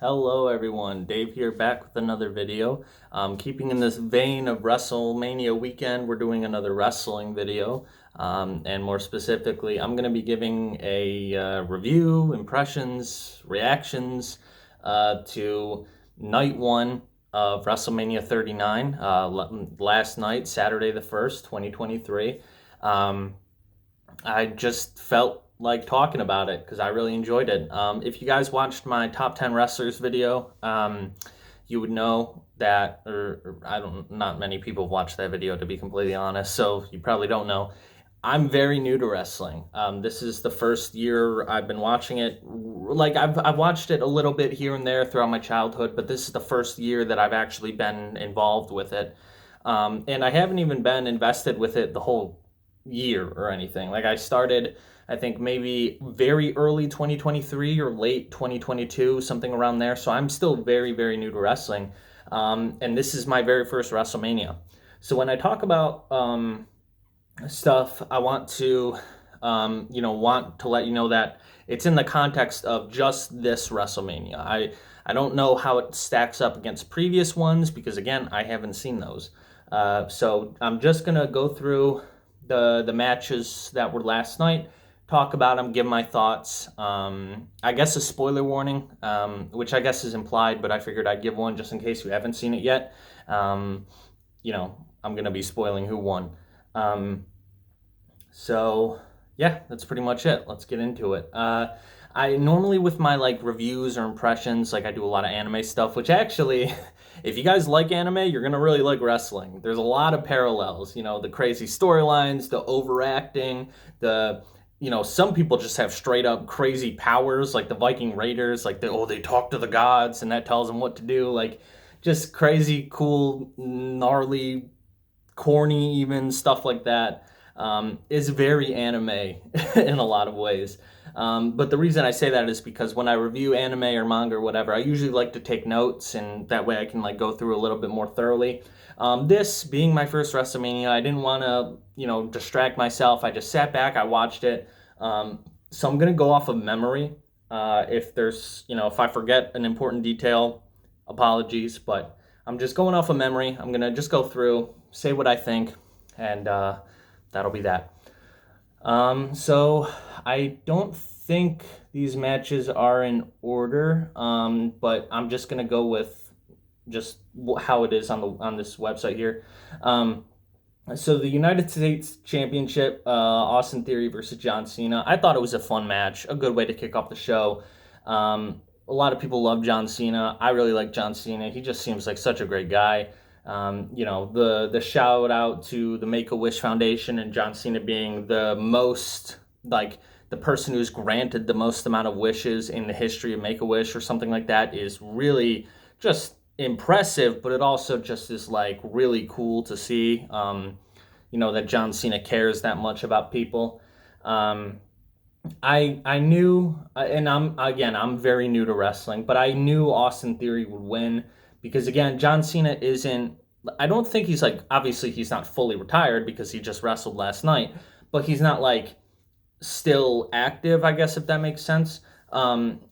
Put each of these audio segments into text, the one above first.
Hello everyone, Dave here back with another video. Keeping in this vein of Wrestlemania weekend, we're doing another wrestling video. And more specifically, I'm going to be giving a review, impressions, reactions to night one of WrestleMania 39, last night, Saturday the 1st, 2023. I just felt like talking about it because I really enjoyed it. If you guys watched my top 10 wrestlers video, you would know that, or not many people have watched that video to be completely honest, so you probably don't know. I'm very new to wrestling. This is the first year I've been watching it. Like I've watched it a little bit here and there throughout my childhood, but this is the first year that I've actually been involved with it. And I haven't even been invested with it the whole year or anything. Like I started, I think maybe very early 2023 or late 2022, something around there. So I'm still very, very new to wrestling. And this is my very first WrestleMania. So when I talk about stuff, I want to, want to let you know that it's in the context of just this WrestleMania. I don't know how it stacks up against previous ones because again, I haven't seen those. So I'm just gonna go through the matches that were last night, talk about them, give my thoughts. I guess a spoiler warning, which I guess is implied, but I figured I'd give one just in case you haven't seen it yet. I'm gonna be spoiling who won. So yeah, that's pretty much it. Let's get into it. I normally with my like reviews or impressions, like I do a lot of anime stuff, which actually, if you guys like anime, you're gonna really like wrestling. There's a lot of parallels, the crazy storylines, the overacting, some people just have straight up crazy powers, like the Viking Raiders, like they talk to the gods and that tells them what to do, like just crazy, cool, gnarly, corny, even stuff like that. Is very anime in a lot of ways. But the reason I say that is because when I review anime or manga or whatever, I usually like to take notes, and that way I can like go through a little bit more thoroughly. This being my first WrestleMania, I didn't want to, distract myself. I just sat back, I watched it. So I'm gonna go off of memory. If I forget an important detail, apologies, but I'm just going off of memory. I'm gonna just go through, say what I think, and that'll be that. So I don't think these matches are in order, but I'm just gonna go with just how it is on this website here. So the United States Championship, Austin Theory versus John Cena. I thought it was a fun match, a good way to kick off the show. A lot of people love John Cena. I really like John Cena. He just seems like such a great guy. The shout out to the Make-A-Wish Foundation and John Cena being the most, like, the person who's granted the most amount of wishes in the history of Make-A-Wish or something like that is really just impressive, but it also just is like really cool to see, that John Cena cares that much about people. I knew, and I'm very new to wrestling, but I knew Austin Theory would win because again, John Cena isn't. I don't think he's like, obviously he's not fully retired because he just wrestled last night, but he's not like still active, I guess, if that makes sense.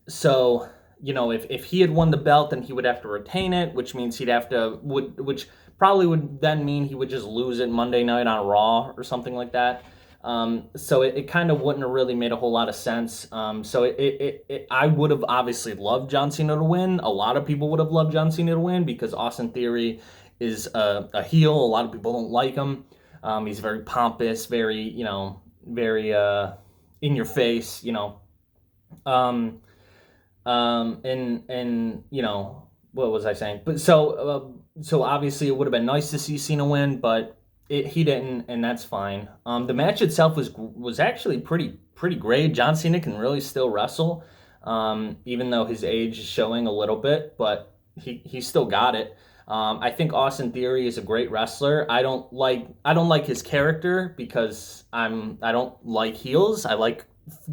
So if he had won the belt, then he would have to retain it, which means which probably would then mean he would just lose it Monday night on Raw or something like that. So it kind of wouldn't have really made a whole lot of sense. I would have obviously loved John Cena to win. A lot of people would have loved John Cena to win because Austin Theory is a heel. A lot of people don't like him. He's very pompous, very, very in your face, what was I saying? But so obviously it would have been nice to see Cena win, but he didn't, and that's fine. The match itself was actually pretty great. John Cena can really still wrestle, even though his age is showing a little bit, but he still got it. I think Austin Theory is a great wrestler. I don't like his character because I don't like heels. I like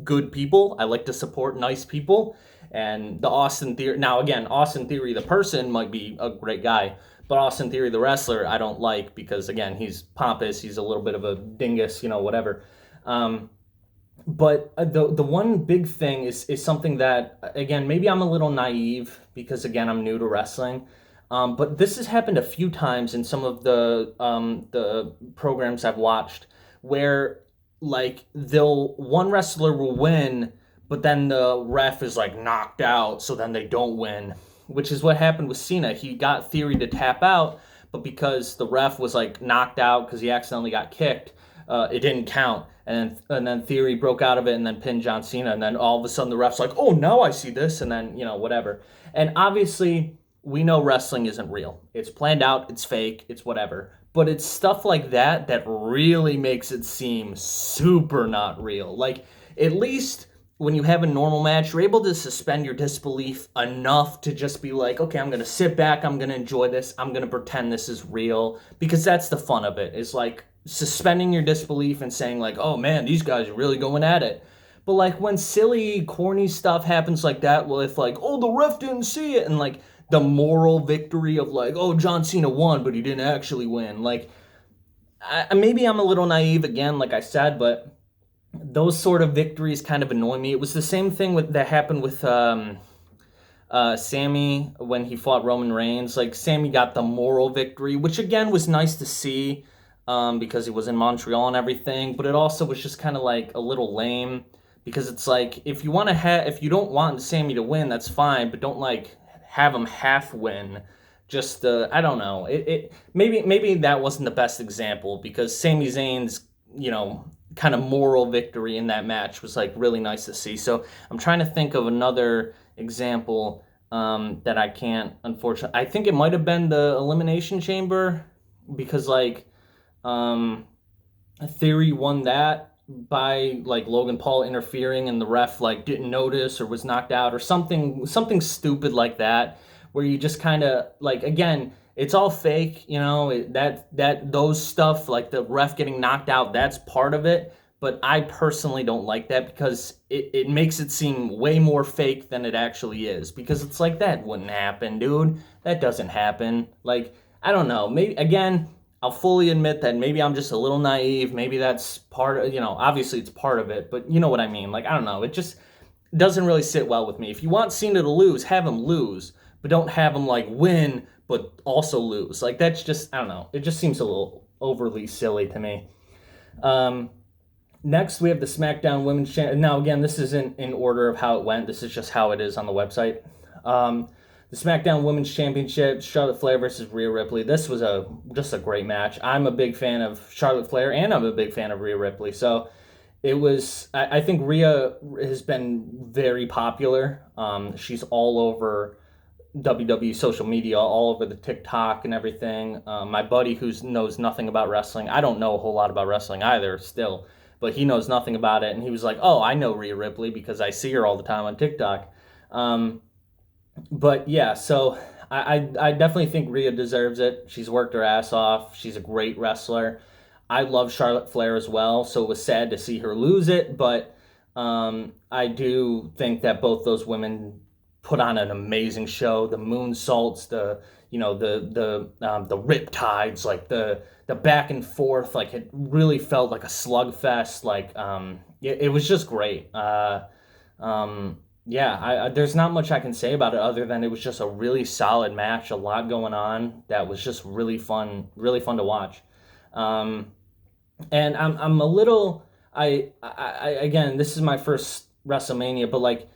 good people. I like to support nice people. And the Austin Theory, now again, Austin Theory the person might be a great guy, but Austin Theory the wrestler I don't like because again, he's pompous. He's a little bit of a dingus, whatever. But the one big thing is something that, again, maybe I'm a little naive because again I'm new to wrestling, but this has happened a few times in some of the programs I've watched where like they'll one wrestler will win, but then the ref is like knocked out, so then they don't win, which is what happened with Cena. He got Theory to tap out, but because the ref was like knocked out because he accidentally got kicked, it didn't count. And then Theory broke out of it and then pinned John Cena. And then all of a sudden the ref's like, oh, now I see this. And then, whatever. And obviously, we know wrestling isn't real. It's planned out, it's fake, it's whatever. But it's stuff like that that really makes it seem super not real. Like, at least when you have a normal match, you're able to suspend your disbelief enough to just be like, okay, I'm going to sit back, I'm going to enjoy this, I'm going to pretend this is real. Because that's the fun of it, is like, suspending your disbelief and saying like, oh man, these guys are really going at it. But like when silly, corny stuff happens like that, well, if like, oh, the ref didn't see it, and like the moral victory of like, oh, John Cena won, but he didn't actually win. Like, maybe I'm a little naive again, like I said, but those sort of victories kind of annoy me. It was the same thing that happened with Sami when he fought Roman Reigns. Like, Sami got the moral victory, which again was nice to see. Because he was in Montreal and everything, but it also was just kind of like a little lame because it's like if you don't want Sami to win, that's fine, but don't like have him half win. Just I don't know. Maybe that wasn't the best example because Sami Zayn's kind of moral victory in that match was like really nice to see. So I'm trying to think of another example that I can't, unfortunately. I think it might have been the Elimination Chamber because like. Theory won that by like Logan Paul interfering and the ref like didn't notice or was knocked out or something stupid like that where you just kind of like, again, it's all fake, that those stuff like the ref getting knocked out, that's part of it, but I personally don't like that because it makes it seem way more fake than it actually is because it's like that wouldn't happen, dude. That doesn't happen. Like, I don't know, maybe again, I'll fully admit that maybe I'm just a little naive. Maybe that's part of, obviously it's part of it, but you know what I mean? Like, I don't know. It just doesn't really sit well with me. If you want Cena to lose, have him lose, but don't have him like win, but also lose. Like, that's just, I don't know. It just seems a little overly silly to me. Next, we have the Smackdown Women's Championship. Now, again, this isn't in order of how it went. This is just how it is on the website. The Smackdown Women's Championship, Charlotte Flair versus Rhea Ripley. This was just a great match. I'm a big fan of Charlotte Flair, and I'm a big fan of Rhea Ripley. So it was, I think Rhea has been very popular. She's all over WWE social media, all over the TikTok and everything. My buddy who knows nothing about wrestling, I don't know a whole lot about wrestling either still, but he knows nothing about it. And he was like, oh, I know Rhea Ripley because I see her all the time on TikTok. But yeah, so I definitely think Rhea deserves it. She's worked her ass off. She's a great wrestler. I love Charlotte Flair as well, so it was sad to see her lose it, but I do think that both those women put on an amazing show. The moonsaults, the rip tides, like the back and forth, like it really felt like a slugfest. Like it was just great. Yeah, there's not much I can say about it other than it was just a really solid match, a lot going on that was just really fun to watch. And I'm a little, I again, this is my first WrestleMania, but like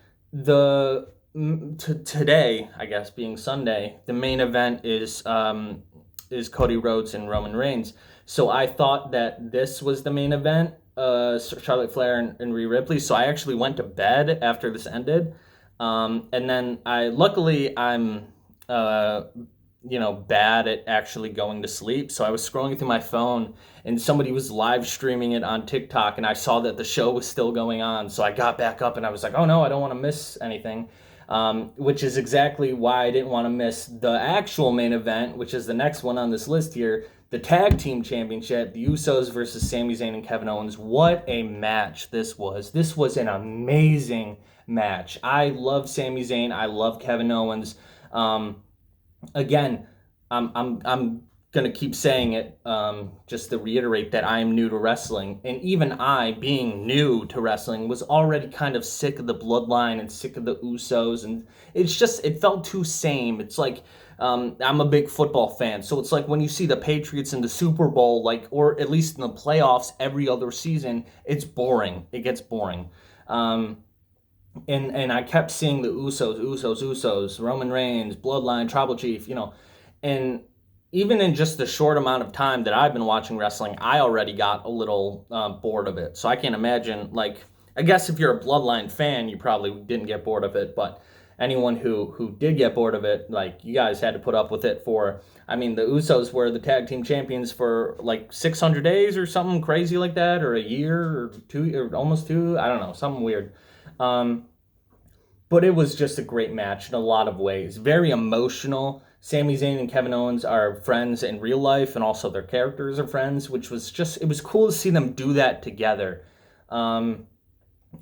today, I guess being Sunday, the main event is Cody Rhodes and Roman Reigns. So I thought that this was the main event. Charlotte Flair and Rhea Ripley. So I actually went to bed after this ended. And then luckily I'm, bad at actually going to sleep. So I was scrolling through my phone and somebody was live streaming it on TikTok and I saw that the show was still going on. So I got back up and I was like, oh no, I don't want to miss anything. Which is exactly why I didn't want to miss the actual main event, which is the next one on this list here. The Tag Team Championship, the Usos versus Sami Zayn and Kevin Owens. What a match this was. This was an amazing match. I love Sami Zayn. I love Kevin Owens. Again, I'm gonna keep saying it, just to reiterate that I am new to wrestling, and even I, being new to wrestling, was already kind of sick of the bloodline and sick of the Usos, and it felt too same. It's like, I'm a big football fan, so it's like when you see the Patriots in the Super Bowl, like, or at least in the playoffs every other season, it's boring. It gets boring. And I kept seeing the Usos, Roman Reigns, Bloodline, Tribal Chief, and even in just the short amount of time that I've been watching wrestling, I already got a little bored of it. So I can't imagine, like, I guess if you're a Bloodline fan, you probably didn't get bored of it, but anyone who did get bored of it, like, you guys had to put up with it for, I mean, the Usos were the tag team champions for like 600 days or something crazy like that, or a year or two, or almost two, I don't know, something weird. But it was just a great match in a lot of ways. Very emotional. Sami Zayn and Kevin Owens are friends in real life, and also their characters are friends, which was just, it was cool to see them do that together.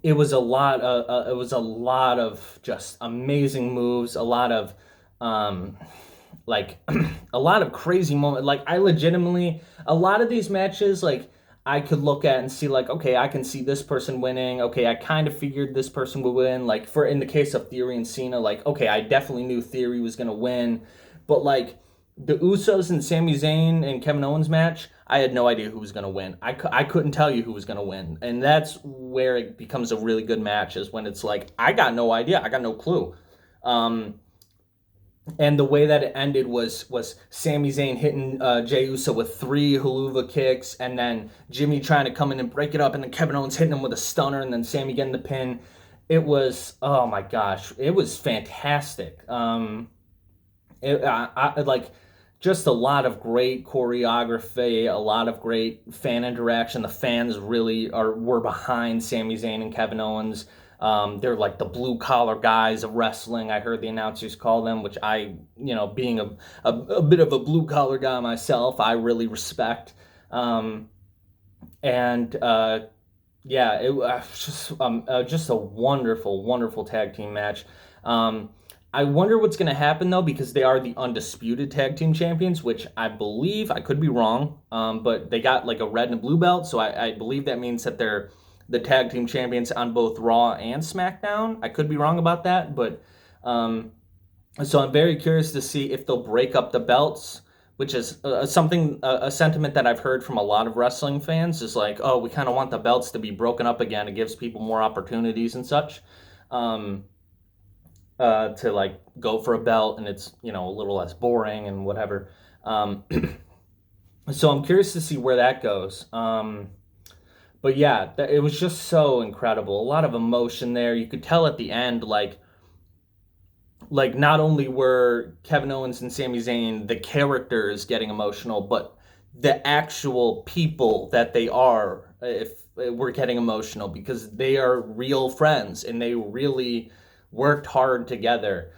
It was a lot. It was a lot of just amazing moves. A lot of like a lot of crazy moments. Like, I legitimately, a lot of these matches, like, I could look at and see, like, okay, I can see this person winning. Okay, I kind of figured this person would win. Like, for in the case of Theory and Cena, like, okay, I definitely knew Theory was gonna win, but like the Usos and Sami Zayn and Kevin Owens match, I had no idea who was gonna win. I couldn't tell you who was gonna win, and that's where it becomes a really good match, is when it's like, I got no idea, I got no clue. And the way that it ended was Sami Zayn hitting Jey Uso with 3 haluva kicks, and then Jimmy trying to come in and break it up, and then Kevin Owens hitting him with a stunner, and then Sami getting the pin. It was, oh my gosh, it was fantastic. Like, just a lot of great choreography, a lot of great fan interaction. The fans really were behind Sami Zayn and Kevin Owens. They're like the blue collar guys of wrestling, I heard the announcers call them, which I, being a bit of a blue collar guy myself, I really respect. And yeah, it was just a wonderful, wonderful tag team match. I wonder what's going to happen, though, because they are the undisputed tag team champions, which I believe, I could be wrong, but they got like a red and a blue belt, so I believe that means that they're the tag team champions on both Raw and SmackDown. I could be wrong about that, but so I'm very curious to see if they'll break up the belts, which is a sentiment that I've heard from a lot of wrestling fans, is like, oh, we kind of want the belts to be broken up again. It gives people more opportunities and such. To like go for a belt, and it's, a little less boring and whatever. So I'm curious to see where that goes. But yeah, it was just so incredible. A lot of emotion there. You could tell at the end, like not only were Kevin Owens and Sami Zayn the characters getting emotional, but the actual people that they are, if we're getting emotional, because they are real friends and they really worked hard together.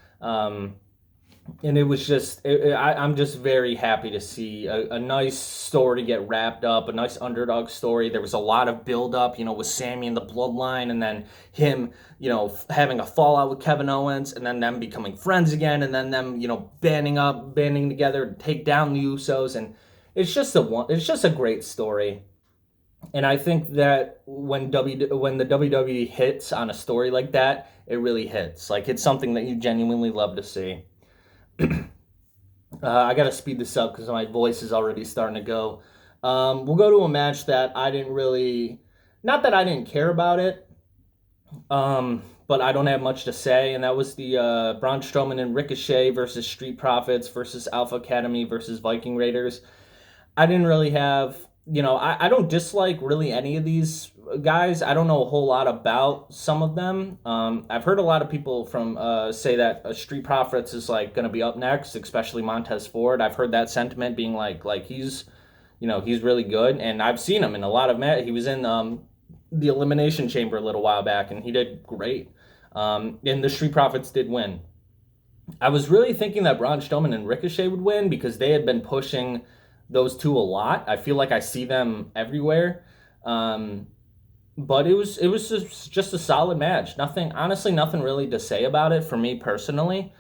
And it was just, I'm just very happy to see a nice story get wrapped up, a nice underdog story. There was a lot of build up, with Sami and the bloodline, and then him, having a fallout with Kevin Owens, and then them becoming friends again, and then them, banding together to take down the Usos. And it's just a great story. And I think that when the WWE hits on a story like that, it really hits. Like, it's something that you genuinely love to see. I gotta speed this up because my voice is already starting to go. We'll go to a match that I didn't really, not that I didn't care about it, but I don't have much to say, and that was the Braun Strowman and Ricochet versus Street Profits versus Alpha Academy versus Viking Raiders. I didn't really have, I don't dislike really any of these guys. I don't know a whole lot about some of them. I've heard a lot of people say that Street Profits is like going to be up next, especially Montez Ford. I've heard that sentiment being like he's, he's really good, and I've seen him in a lot of matches. He was in the Elimination Chamber a little while back, and he did great. And the Street Profits did win. I was really thinking that Braun Strowman and Ricochet would win because they had been pushing those two a lot. I feel like I see them everywhere. But it was just a solid match. Nothing really to say about it for me personally.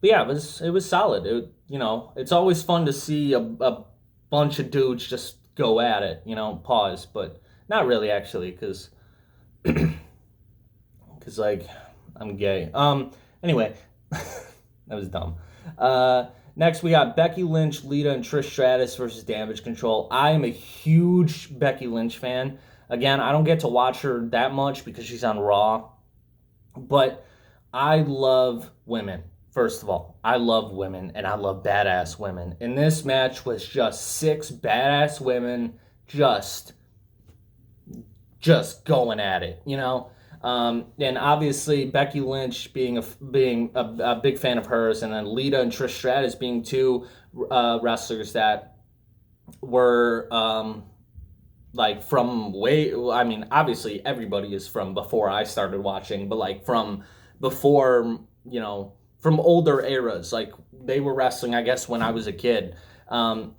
But yeah, it was solid. It's always fun to see a bunch of dudes just go at it. Pause, but not really actually, because like I'm gay. Anyway, that was dumb. Next we got Becky Lynch, Lita, and Trish Stratus versus Damage Control. I am a huge Becky Lynch fan. Again, I don't get to watch her that much because she's on Raw, but I love women. First of all, I love women and I love badass women. And this match was just 6 badass women just going at it, and obviously Becky Lynch being a big fan of hers, and then Lita and Trish Stratus being two wrestlers that were like from way. I mean, obviously everybody is from before I started watching, but like from before, from older eras. Like they were wrestling, I guess, when I was a kid.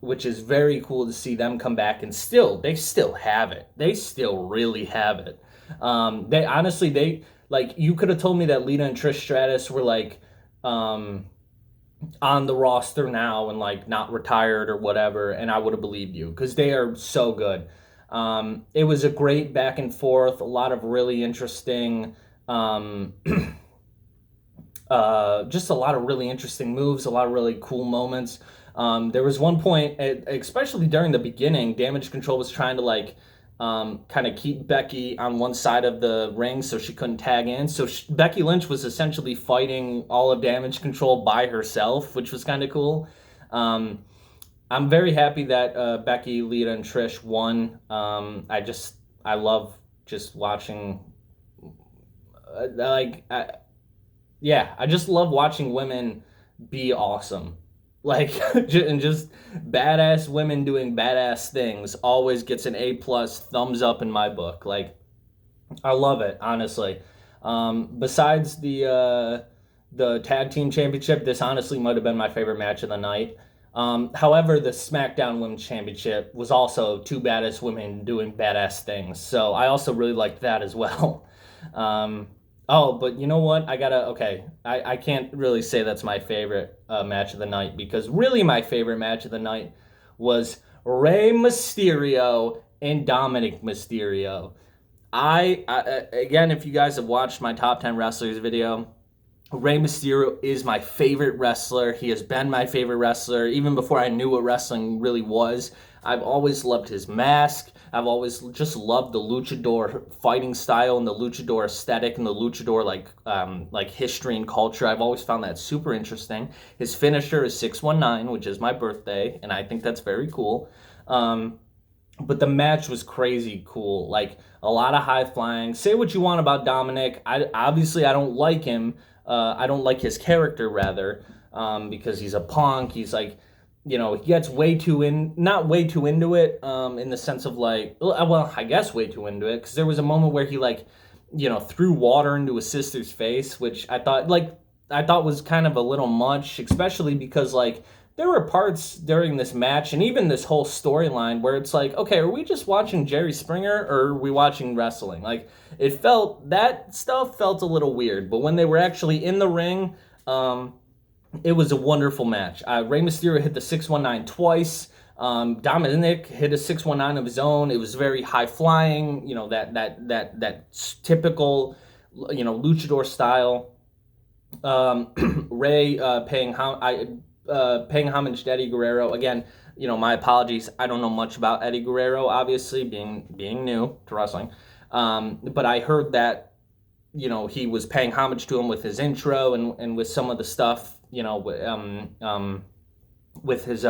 Which is very cool to see them come back, and they still have it. They still really have it. They like, you could have told me that Lita and Trish Stratus were like on the roster now and like not retired or whatever, and I would have believed you, because they are so good. It was a great back and forth, a lot of really interesting just a lot of really interesting moves, a lot of really cool moments. There was one point, especially during the beginning, Damage Control was trying to like kind of keep Becky on one side of the ring so she couldn't tag in. So Becky Lynch was essentially fighting all of Damage Control by herself, which was kind of cool. I'm very happy that Becky, Lita, and Trish won. I love just watching, I just love watching women be awesome. Like, and just badass women doing badass things always gets an A+ thumbs up in my book. Like, I love it, honestly. Besides the tag team championship, this honestly might have been my favorite match of the night. However, the Smackdown Women's Championship was also 2 badass women doing badass things, so I also really liked that as well. Oh, but you know what? I can't really say that's my favorite match of the night, because really my favorite match of the night was Rey Mysterio and Dominic Mysterio. Again, if you guys have watched my top 10 wrestlers video, Rey Mysterio is my favorite wrestler. He has been my favorite wrestler even before I knew what wrestling really was. I've always loved his mask. I've always just loved the luchador fighting style and the luchador aesthetic and the luchador like history and culture. I've always found that super interesting. His finisher is 619, which is my birthday, and I think that's very cool. But the match was crazy cool. Like, a lot of high flying. Say what you want about Dominic. I don't like him. I don't like his character, rather, because he's a punk. He's like, he gets not way too into it, in the sense of like, well, I guess way too into it, because there was a moment where he like, threw water into his sister's face, which I thought was kind of a little much, especially because like there were parts during this match and even this whole storyline where it's like, okay, are we just watching Jerry Springer or are we watching wrestling? Like, that stuff felt a little weird, but when they were actually in the ring, it was a wonderful match. Rey Mysterio hit the 619 twice. Dominic hit a 619 of his own. It was very high flying, that typical, luchador style. Rey paying homage to Eddie Guerrero. Again, my apologies. I don't know much about Eddie Guerrero, obviously, being new to wrestling. But I heard that, he was paying homage to him with his intro and with some of the stuff, with his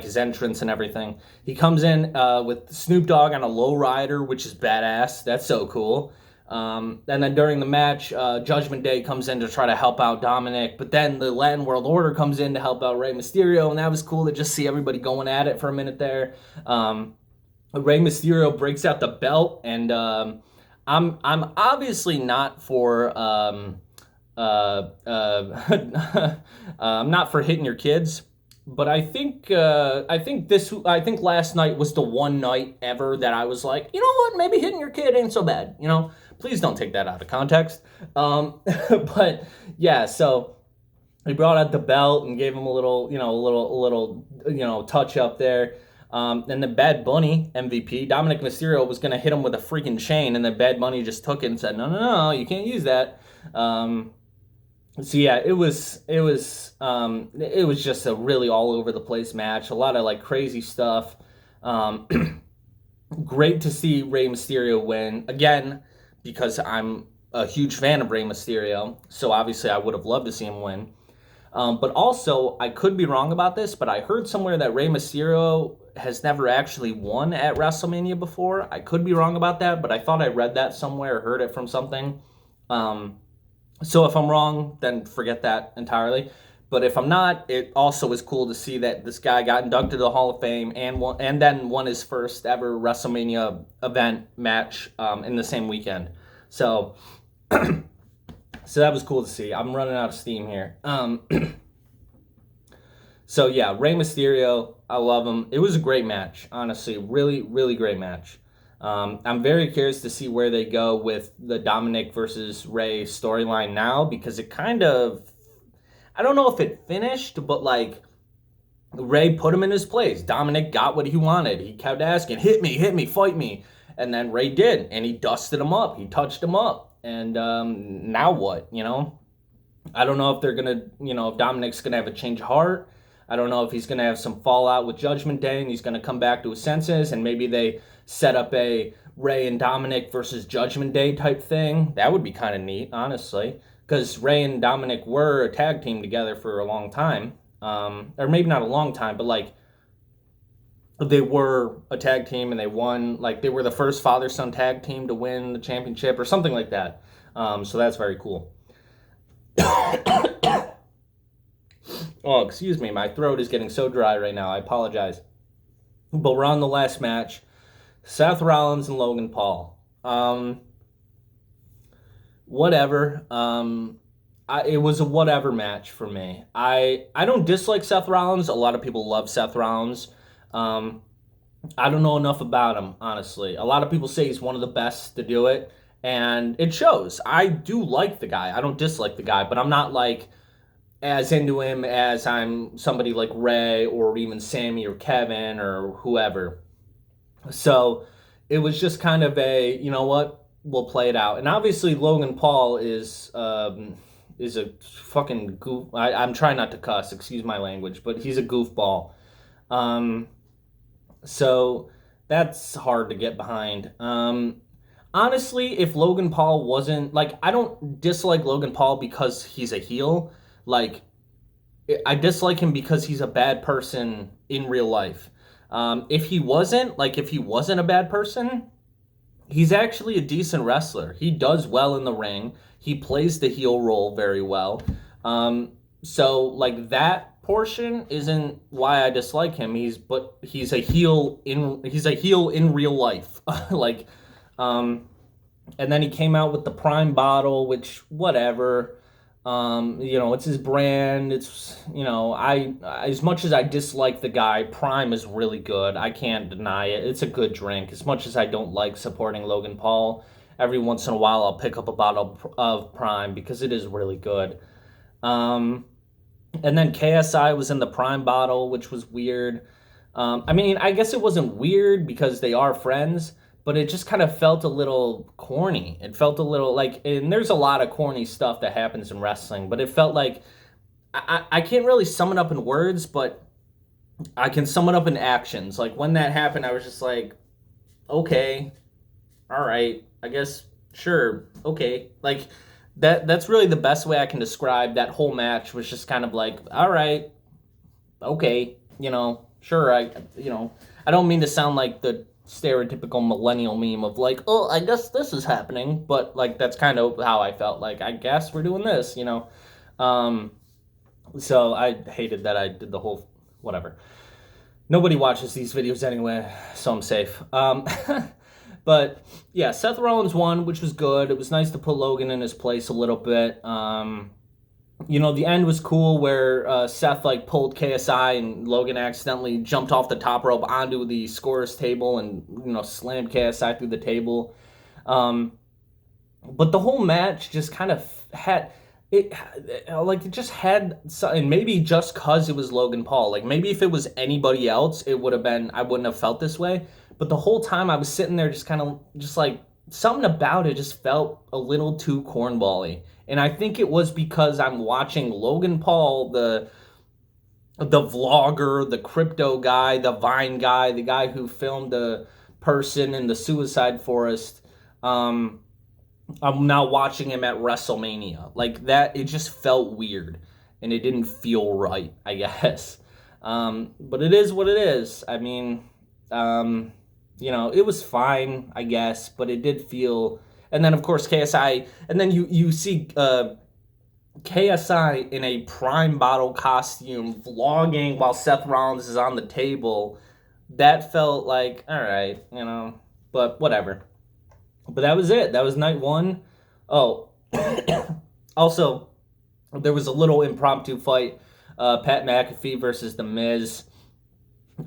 his entrance and everything. He comes in with Snoop Dogg on a low rider, which is badass. That's so cool. And then during the match, Judgment Day comes in to try to help out Dominic, but then the Latin World Order comes in to help out Rey Mysterio, and that was cool to just see everybody going at it for a minute there. Rey Mysterio breaks out the belt, and I'm obviously not for I'm not for hitting your kids, but I think last night was the one night ever that I was like, you know what, maybe hitting your kid ain't so bad. Please don't take that out of context. But yeah, so He brought out the belt and gave him a little, touch up there. And then Bad Bunny, MVP, Dominic Mysterio was going to hit him with a freaking chain, and then Bad Bunny just took it and said, no, you can't use that. So yeah, it was just a really all over the place match. A lot of like crazy stuff. Um, Great to see Rey Mysterio win again because I'm a huge fan of Rey Mysterio. So obviously I would have loved to see him win. But also, I could be wrong about this, but I heard somewhere that Rey Mysterio has never actually won at WrestleMania before. I could be wrong about that, but I thought I read that somewhere or heard it from something. So if I'm wrong, then forget that entirely. But if I'm not, it also is cool to see that this guy got inducted to the Hall of Fame and then won his first ever WrestleMania event match in the same weekend. So so that was cool to see. I'm running out of steam here. So yeah, Rey Mysterio, I love him. It was a great match, honestly, really, really great match. I'm very curious to see where they go with the Dominic versus Rey storyline now because it kind of, I don't know if it finished, but like Rey put him in his place. Dominic got what he wanted. He kept asking, hit me, fight me. And then Rey did, and he dusted him up. He touched him up. And now what, I don't know if they're going to, if Dominic's going to have a change of heart. I don't know if he's going to have some fallout with Judgment Day and he's going to come back to his senses and maybe they set up a Rey and Dominic versus Judgment Day type thing. That would be kind of neat, honestly, because Rey and Dominic were a tag team together for a long time. Or maybe not a long time, but like they were a tag team and they won, like they were the first father-son tag team to win the championship or something like that. So that's very cool. Oh, excuse me, my throat is getting so dry right now. I apologize. But we're on the last match. Seth Rollins and Logan Paul. Whatever. It was a whatever match for me. I don't dislike Seth Rollins. A lot of people love Seth Rollins. I don't know enough about him, honestly. A lot of people say he's one of the best to do it, and it shows. I do like the guy. I don't dislike the guy, but I'm not like as into him as I'm somebody like Rey or even Sami or Kevin or whoever. So it was just kind of a, you know what, we'll play it out. And obviously Logan Paul is a fucking goof. I'm trying not to cuss, excuse my language, but he's a goofball. So that's hard to get behind. Honestly, if Logan Paul wasn't, like, I don't dislike Logan Paul because he's a heel. Like, I dislike him because he's a bad person in real life. If he wasn't a bad person, he's actually a decent wrestler. He does well in the ring. He plays the heel role very well. So like that portion isn't why I dislike him. He's a heel in real life. Like, and then he came out with the Prime bottle, which whatever. It's his brand. It's, I as much as I dislike the guy, Prime is really good. I can't deny it. It's a good drink. As much as I don't like supporting Logan Paul, every once in a while I'll pick up a bottle of Prime because it is really good. And then KSI was in the Prime bottle, which was weird. I guess it wasn't weird because they are friends, but it just kind of felt a little corny. It felt a little like, and there's a lot of corny stuff that happens in wrestling, but it felt like, I can't really sum it up in words, but I can sum it up in actions. Like when that happened, I was just like, okay, all right, I guess, sure, okay. Like that's really the best way I can describe that whole match. Was just kind of like, all right, okay, sure, I don't mean to sound like the stereotypical millennial meme of like, oh, I guess this is happening, but like that's kind of how I felt. Like, I guess we're doing this, so I hated that I did the whole whatever. Nobody watches these videos anyway, so I'm safe. But yeah, Seth Rollins won, which was good. It was nice to put Logan in his place a little bit. The end was cool where Seth like pulled KSI and Logan accidentally jumped off the top rope onto the scorer's table and slammed KSI through the table. But the whole match just kind of it just had, and maybe just cause it was Logan Paul. Like maybe if it was anybody else, it would have been, I wouldn't have felt this way. But the whole time I was sitting there just kind of just like something about it just felt a little too cornbally. And I think it was because I'm watching Logan Paul, the vlogger, the crypto guy, the Vine guy, the guy who filmed the person in the suicide forest. I'm now watching him at WrestleMania. Like that, it just felt weird and it didn't feel right, I guess. But it is what it is. I mean, it was fine, I guess, but it did feel. And then of course KSI, and then you see KSI in a Prime bottle costume vlogging while Seth Rollins is on the table. That felt like, all right, but whatever. But that was it. That was night one. Oh, also, there was a little impromptu fight. Pat McAfee versus The Miz.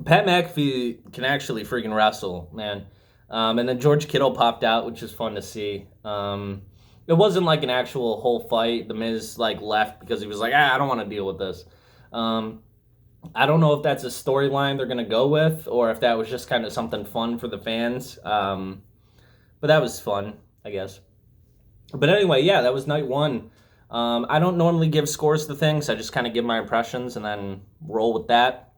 Pat McAfee can actually freaking wrestle, man. And then George Kittle popped out, which is fun to see. It wasn't like an actual whole fight. The Miz like left because he was like, I don't want to deal with this. I don't know if that's a storyline they're gonna go with, or if that was just kind of something fun for the fans. But that was fun, I guess. But anyway, yeah, that was night one. I don't normally give scores to things. I just kind of give my impressions and then roll with that.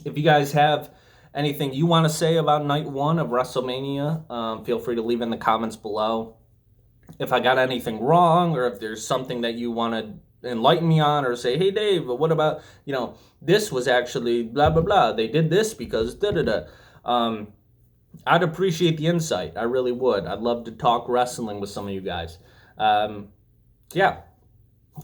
If you guys have anything you want to say about night one of WrestleMania, feel free to leave in the comments below. If I got anything wrong, or if there's something that you want to enlighten me on, or say, hey, Dave, what about, this was actually blah, blah, blah. They did this because da-da-da. I'd appreciate the insight. I really would. I'd love to talk wrestling with some of you guys. Yeah,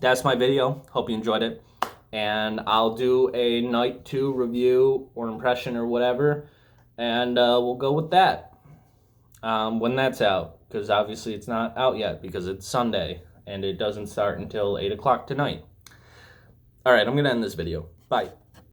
that's my video. Hope you enjoyed it. And I'll do a night 2 review or impression or whatever. And we'll go with that when that's out. Because obviously it's not out yet because it's Sunday. And it doesn't start until 8 o'clock tonight. All right, I'm going to end this video. Bye.